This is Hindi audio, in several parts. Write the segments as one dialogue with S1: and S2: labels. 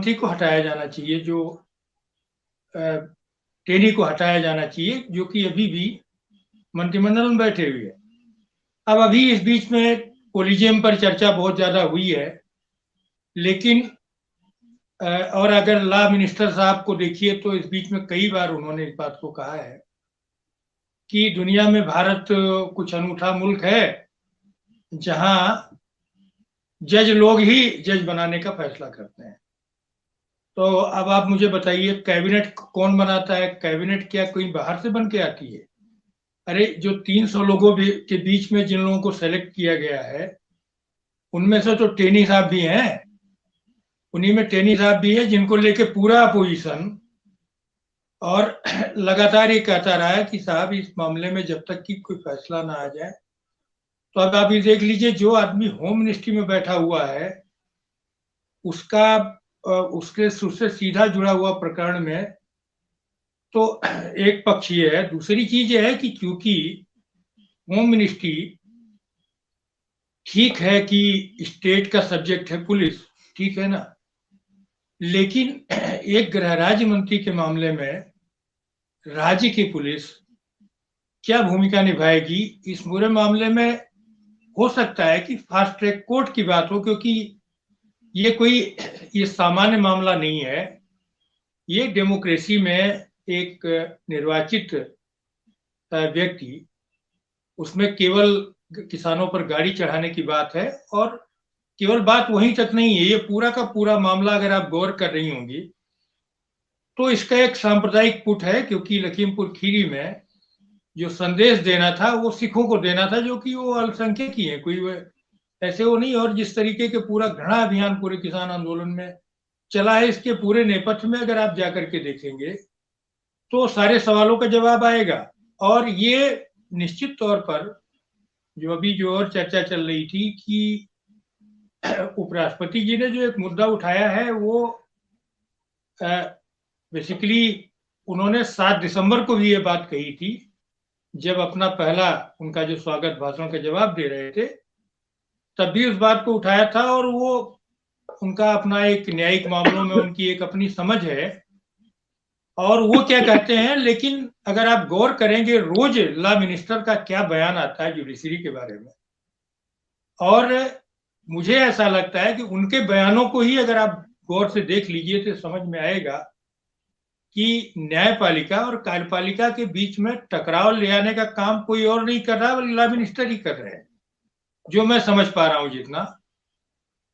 S1: मंत्री को हटाया जाना चाहिए, जो टेनी को हटाया जाना चाहिए, जो कि अभी भी मंत्रिमंडल में बैठे हुए हैं। अब अभी इस बीच में कोलिजियम पर चर्चा बहुत ज्यादा हुई है, लेकिन और अगर लॉ मिनिस्टर साहब को देखिए तो इस बीच में कई बार उन्होंने इस बात को कहा है कि दुनिया में भारत कुछ अनूठा मुल्क है जहां जज लोग ही जज बनाने का फैसला करते हैं। तो अब आप मुझे बताइए, कैबिनेट कौन बनाता है? कैबिनेट क्या कोई बाहर से बन के आती है? अरे जो 300 लोगों के बीच में जिन लोगों को सेलेक्ट किया गया है, उनमें से तो टेनी साहब भी हैं। उन्हीं में टेनी साहब भी है, जिनको लेके पूरा अपोजिशन और लगातार ये कहता रहा है कि साहब इस मामले में जब तक कि कोई फैसला ना आ जाए। तो अब आप ये देख लीजिए, जो आदमी होम मिनिस्ट्री में बैठा हुआ है, उसका उससे सीधा जुड़ा हुआ प्रकरण में तो एक पक्ष ये है। दूसरी चीज ये है कि क्योंकि होम मिनिस्ट्री ठीक है कि स्टेट का सब्जेक्ट है पुलिस, ठीक है ना, लेकिन एक गृह राज्य मंत्री के मामले में राज्य की पुलिस क्या भूमिका निभाएगी इस पूरे मामले में? हो सकता है कि फास्ट ट्रैक कोर्ट की बात हो, क्योंकि ये सामान्य मामला नहीं है। ये डेमोक्रेसी में एक निर्वाचित व्यक्ति, उसमें केवल किसानों पर गाड़ी चढ़ाने की बात है, और केवल बात वहीं तक नहीं है। ये पूरा का पूरा मामला अगर आप गौर कर रही होंगी तो इसका एक सांप्रदायिक पुट है, क्योंकि लखीमपुर खीरी में जो संदेश देना था वो सिखों को देना था, जो कि वो अल्पसंख्यक ही है, कोई ऐसे वो नहीं। और जिस तरीके के पूरा घृणा अभियान पूरे किसान आंदोलन में चला है, इसके पूरे नेपथ्य में अगर आप जाकर के देखेंगे तो सारे सवालों का जवाब आएगा। और ये निश्चित तौर पर जो अभी जो और चर्चा चल रही थी कि उपराष्ट्रपति जी ने जो एक मुद्दा उठाया है, वो बेसिकली उन्होंने 7 दिसंबर को भी ये बात कही थी, जब अपना पहला उनका जो स्वागत भाषण का जवाब दे रहे थे, तब भी उस बात को उठाया था। और वो उनका अपना एक न्यायिक मामलों में उनकी एक अपनी समझ है, और वो क्या कहते हैं। लेकिन अगर आप गौर करेंगे, रोज लॉ मिनिस्टर का क्या बयान आता है जुडिशरी के बारे में, और मुझे ऐसा लगता है कि उनके बयानों को ही अगर आप गौर से देख लीजिए तो समझ में आएगा कि न्यायपालिका और कार्यपालिका के बीच में टकराव ले आने का काम कोई और नहीं कर रहा, बल्कि लॉ मिनिस्टर ही कर रहे हैं, जो मैं समझ पा रहा हूं जितना।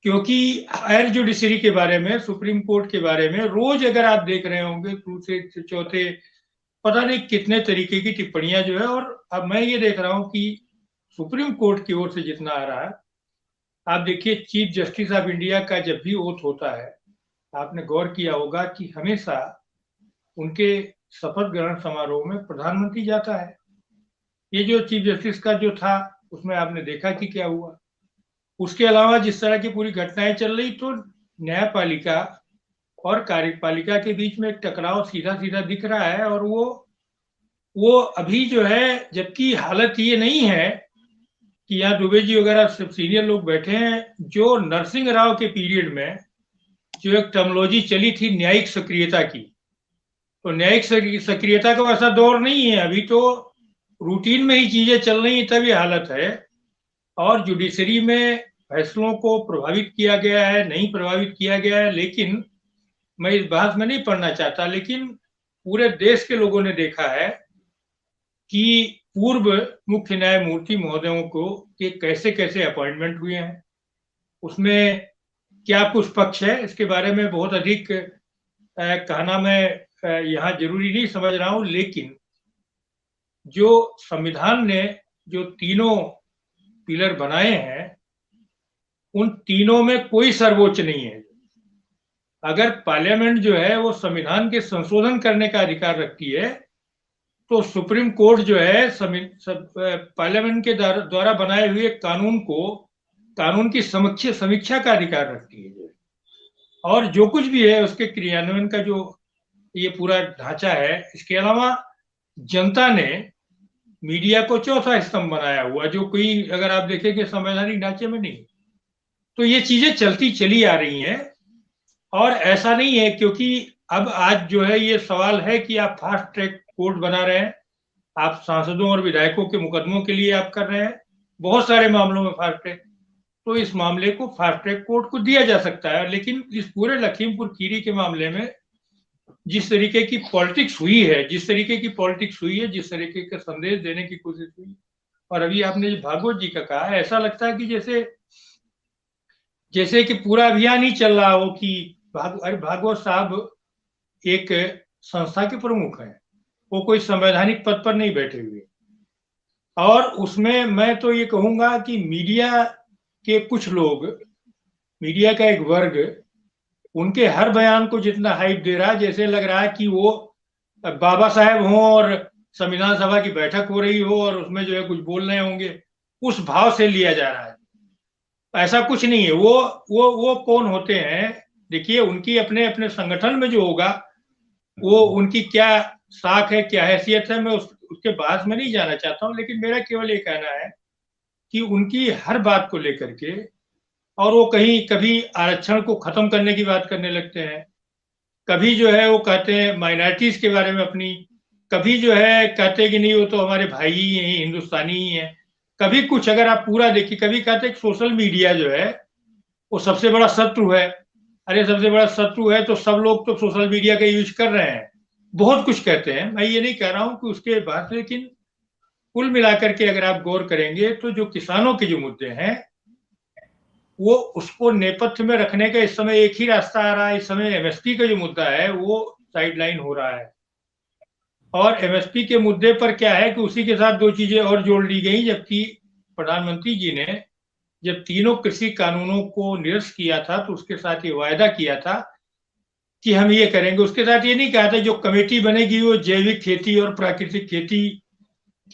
S1: क्योंकि हायर जुडिशरी के बारे में, सुप्रीम कोर्ट के बारे में रोज अगर आप देख रहे होंगे, दूसरे चौथे पता नहीं कितने तरीके की टिप्पणियां जो है। और अब मैं ये देख रहा हूं कि सुप्रीम कोर्ट की ओर से जितना आ रहा है, आप देखिए चीफ जस्टिस ऑफ इंडिया का जब भी ओथ होता है, आपने गौर किया होगा कि हमेशा उनके शपथ ग्रहण समारोह में प्रधानमंत्री जाता है। ये जो चीफ जस्टिस का जो था, उसमें आपने देखा कि क्या हुआ। उसके अलावा जिस तरह की पूरी घटनाएं चल रही, तो न्यायपालिका और कार्यपालिका के बीच में एक टकराव सीधा सीधा दिख रहा है। और वो अभी जो है, जबकि हालत ये नहीं है कि यहाँ दुबे जी वगैरह सब सीनियर लोग बैठे हैं, जो नरसिंह राव के पीरियड में जो एक टर्मोलॉजी चली थी न्यायिक सक्रियता की, तो न्यायिक सक्रियता का वैसा दौर नहीं है अभी। तो रूटीन में ही चीजें चल रही हैं, तभी हालत है। और जुडिशरी में फैसलों को प्रभावित किया गया है, नहीं प्रभावित किया गया है, लेकिन मैं इस बहस में नहीं पढ़ना चाहता, लेकिन पूरे देश के लोगों ने देखा है कि पूर्व मुख्य न्यायमूर्ति महोदयों को के कैसे कैसे अपॉइंटमेंट हुए हैं, उसमें क्या कुछ पक्ष है, इसके बारे में बहुत अधिक कहना मैं यहाँ जरूरी नहीं समझ रहा हूं। लेकिन जो संविधान ने जो तीनों पिलर बनाए हैं, उन तीनों में कोई सर्वोच्च नहीं है। अगर पार्लियामेंट जो है वो संविधान के संशोधन करने का अधिकार रखती है, तो सुप्रीम कोर्ट जो है पार्लियामेंट के द्वारा बनाए हुए कानून की समीक्षा का अधिकार रखती है। और जो कुछ भी है उसके क्रियान्वयन का जो ये पूरा ढांचा है। इसके अलावा जनता ने मीडिया को चौथा स्तंभ बनाया हुआ, जो कोई अगर आप देखेंगे संवैधानिक ढांचे में नहीं। तो ये चीजें चलती चली आ रही हैं, और ऐसा नहीं है, क्योंकि अब आज जो है ये सवाल है कि आप फास्ट ट्रैक कोर्ट बना रहे हैं, आप सांसदों और विधायकों के मुकदमों के लिए आप कर रहे हैं, बहुत सारे मामलों में फास्ट ट्रैक, तो इस मामले को फास्ट ट्रैक कोर्ट को दिया जा सकता है। लेकिन इस पूरे लखीमपुर खीरी के मामले में जिस तरीके की पॉलिटिक्स हुई है, जिस तरीके का संदेश देने की कोशिश हुई, और अभी आपने जो भागवत जी का कहा, ऐसा लगता है कि जैसे कि पूरा अभियान ही चल रहा हो कि अरे भागवत साहब एक संस्था के प्रमुख हैं, वो कोई संवैधानिक पद पर नहीं बैठे हुए, और उसमें मैं तो ये कहूंगा कि मीडिया के कुछ लोग, मीडिया का एक वर्ग, उनके हर बयान को जितना हाइप दे रहा है, जैसे लग रहा है कि वो बाबा साहेब हों और संविधान सभा की बैठक हो रही हो और उसमें जो है कुछ बोल रहे होंगे, उस भाव से लिया जा रहा है। ऐसा कुछ नहीं है। वो कौन होते हैं, देखिए उनकी अपने अपने संगठन में जो होगा, वो उनकी क्या साख है, क्या हैसियत है, मैं उसके बहस में नहीं जाना चाहता हूं, लेकिन मेरा केवल ये कहना है कि उनकी हर बात को लेकर के, और वो कहीं कभी आरक्षण को खत्म करने की बात करने लगते हैं, कभी जो है वो कहते हैं माइनॉरिटीज के बारे में अपनी, कभी जो है कहते हैं कि नहीं वो तो हमारे भाई ही हैं, हिंदुस्तानी ही हैं, कभी कुछ, अगर आप पूरा देखिए, कभी कहते हैं सोशल मीडिया जो है वो सबसे बड़ा शत्रु है। अरे सबसे बड़ा शत्रु है तो सब लोग तो सोशल मीडिया का यूज कर रहे हैं, बहुत कुछ कहते हैं, मैं ये नहीं कह रहा हूं कि उसके बाद, लेकिन कुल मिलाकर के अगर आप गौर करेंगे तो जो किसानों के जो मुद्दे हैं, वो उसको नेपथ्य में रखने का इस समय एक ही रास्ता आ रहा है। इस समय एमएसपी का जो मुद्दा है वो साइडलाइन हो रहा है, और एमएसपी के मुद्दे पर क्या है कि उसी के साथ दो चीजें और जोड़ ली गई, जबकि प्रधानमंत्री जी ने जब तीनों कृषि कानूनों को निरस्त किया था तो उसके साथ ये वायदा किया था कि हम ये करेंगे। उसके साथ ये नहीं कहा था जो कमेटी बनेगी वो जैविक खेती और प्राकृतिक खेती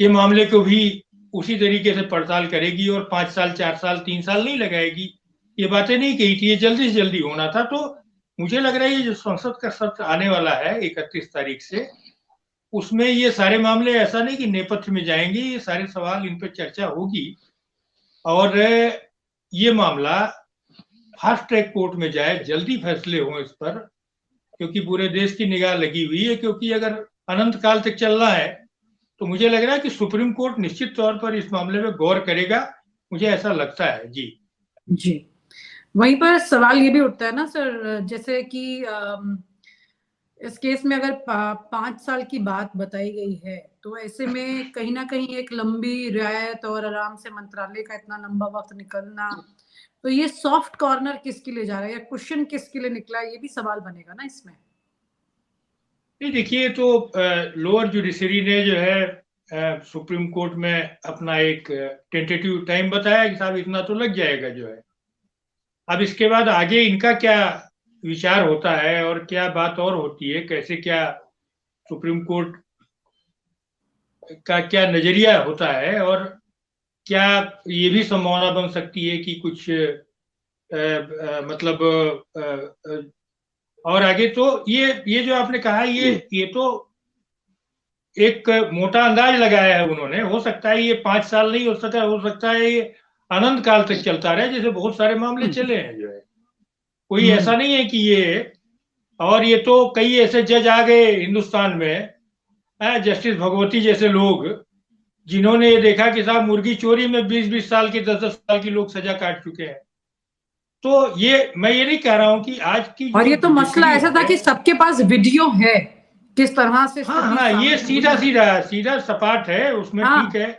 S1: के मामले को भी उसी तरीके से पड़ताल करेगी और 5 साल 4 साल 3 साल नहीं लगाएगी, ये बातें नहीं कही थी, ये जल्दी से जल्दी होना था। तो मुझे लग रहा है ये जो संसद का सत्र आने वाला है 31 तारीख से, उसमें ये सारे मामले ऐसा नहीं कि नेपथ्य में जाएंगे, ये सारे सवाल, इन पर चर्चा होगी, और ये मामला फास्ट ट्रैक कोर्ट में जाए, जल्दी फैसले हों इस पर, क्योंकि पूरे देश की निगाह लगी हुई है। क्योंकि अगर अनंत काल तक चलना है तो मुझे लग रहा है कि सुप्रीम कोर्ट निश्चित तौर पर इस मामले में गौर करेगा, मुझे ऐसा लगता है। जी
S2: जी, वहीं पर सवाल ये भी उठता है ना सर, जैसे कि इस केस में अगर 5 साल की बात बताई गई है, तो ऐसे में कहीं ना कहीं एक लंबी रियायत और आराम से मंत्रालय का इतना लंबा वक्त निकलना, तो ये सॉफ्ट कॉर्नर किसके लिए जा रहा है या क्वेश्चन किसके लिए निकला, ये भी सवाल बनेगा ना इसमें।
S1: नहीं, देखिए तो लोअर जुडिशरी ने जो है सुप्रीम कोर्ट में अपना एक टेंटेटिव टाइम बताया कि साहब इतना तो लग जाएगा जो है। अब इसके बाद आगे इनका क्या विचार होता है और क्या बात और होती है, कैसे क्या सुप्रीम कोर्ट का क्या नजरिया होता है, और क्या ये भी संभावना बन सकती है कि कुछ मतलब और आगे तो ये जो आपने कहा, ये तो एक मोटा अंदाज लगाया है उन्होंने। हो सकता है ये 5 साल नहीं हो सकता है ये अनंत काल तक चलता रहे, जैसे बहुत सारे मामले चले हैं जो है। कोई ऐसा नहीं है कि ये, और ये तो कई ऐसे जज आ गए हिंदुस्तान में, जस्टिस भगवती जैसे लोग, जिन्होंने ये देखा कि साहब मुर्गी चोरी में 20-20 साल की 10-10 साल की लोग सजा काट चुके हैं। तो ये मैं ये नहीं कह रहा हूं कि आज की,
S2: और ये तो मसला ऐसा था कि सबके पास वीडियो है किस तरह से।
S1: हाँ, ये सीधा सपाट है, उसमें ठीक है,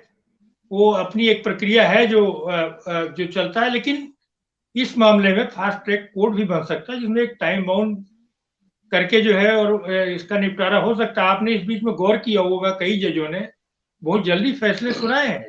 S1: वो अपनी एक प्रक्रिया है जो चलता है। लेकिन इस मामले में फास्ट ट्रैक कोर्ट भी बन सकता है, जिसमें एक टाइम बाउंड करके जो है और इसका निपटारा हो सकता है। आपने इस बीच में गौर किया होगा, कई जजों ने बहुत जल्दी फैसले सुनाए हैं।